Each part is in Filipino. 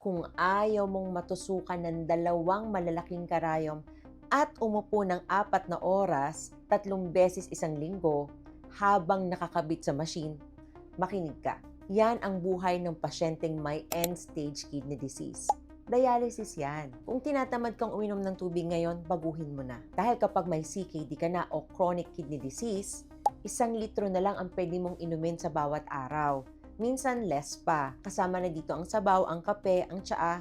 Kung ayaw mong matusukan ng dalawang malalaking karayom at umupo ng 4 na oras, 3 beses isang linggo, habang nakakabit sa machine, makinig ka. Yan ang buhay ng pasyenteng may end-stage kidney disease. Dialysis yan. Kung tinatamad kang uminom ng tubig ngayon, baguhin mo na. Dahil kapag may CKD ka na o chronic kidney disease, 1 litro na lang ang pwede mong inumin sa bawat araw. Minsan less pa. Kasama na dito ang sabaw, ang kape, ang tsaa,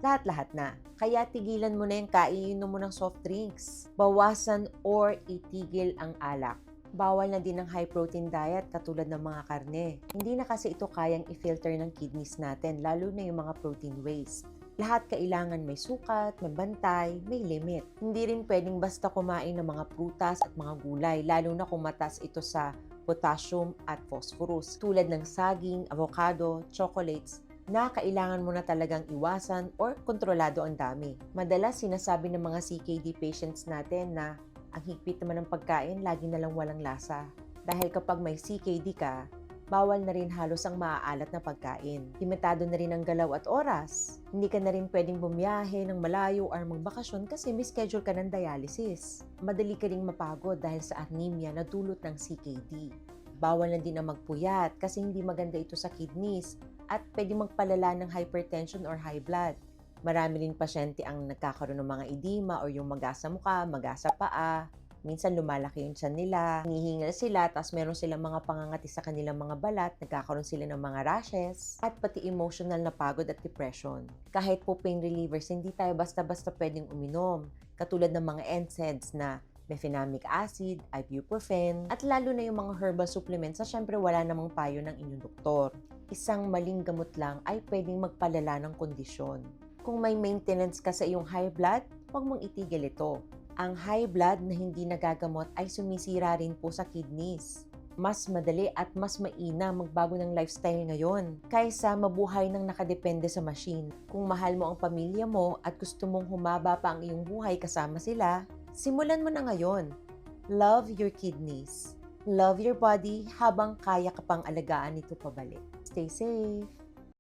lahat-lahat na. Kaya tigilan mo na yung kaiinom mo ng soft drinks. Bawasan or itigil ang alak. Bawal na din ang high-protein diet katulad ng mga karne. Hindi na kasi ito kayang i-filter ng kidneys natin, lalo na yung mga protein waste. Lahat kailangan may sukat, may bantay, may limit. Hindi rin pwedeng basta kumain ng mga prutas at mga gulay, lalo na kung mataas ito sa potassium at phosphorus, tulad ng saging, avocado, chocolates, na kailangan mo na talagang iwasan or kontrolado ang dami. Madalas sinasabi ng mga CKD patients natin na ang higpit naman ng pagkain, lagi na lang walang lasa. Dahil kapag may CKD ka, bawal na rin halos ang maaalat na pagkain. Limitado na rin ang galaw at oras. Hindi ka na rin pwedeng bumiyahe ng malayo or magbakasyon kasi may schedule ka ng dialysis. Madali ka ring mapagod dahil sa anemia na dulot ng CKD. Bawal na din ang magpuyat kasi hindi maganda ito sa kidneys at pwedeng magpalala ng hypertension or high blood. Marami rin pasyente ang nagkakaroon ng mga edema or yung maga sa mukha, maga sa paa. Minsan lumalaki yung tiyan nila, hinihingal sila, tapos meron silang mga pangangati sa kanilang mga balat, nagkakaroon sila ng mga rashes, at pati emotional na pagod at depression. Kahit po pain relievers, hindi tayo basta-basta pwedeng uminom, katulad ng mga NSAIDs na mefenamic acid, ibuprofen, at lalo na yung mga herbal supplements na syempre wala namang payo ng inyong doktor. Isang maling gamot lang ay pwedeng magpalala ng kondisyon. Kung may maintenance ka sa iyong high blood, huwag mong itigil ito. Ang high blood na hindi nagagamot ay sumisira rin po sa kidneys. Mas madali at mas mainam magbago ng lifestyle ngayon kaysa mabuhay ng nakadepende sa machine. Kung mahal mo ang pamilya mo at gusto mong humaba pa ang iyong buhay kasama sila, simulan mo na ngayon. Love your kidneys. Love your body habang kaya ka pang alagaan ito pabalik. Stay safe!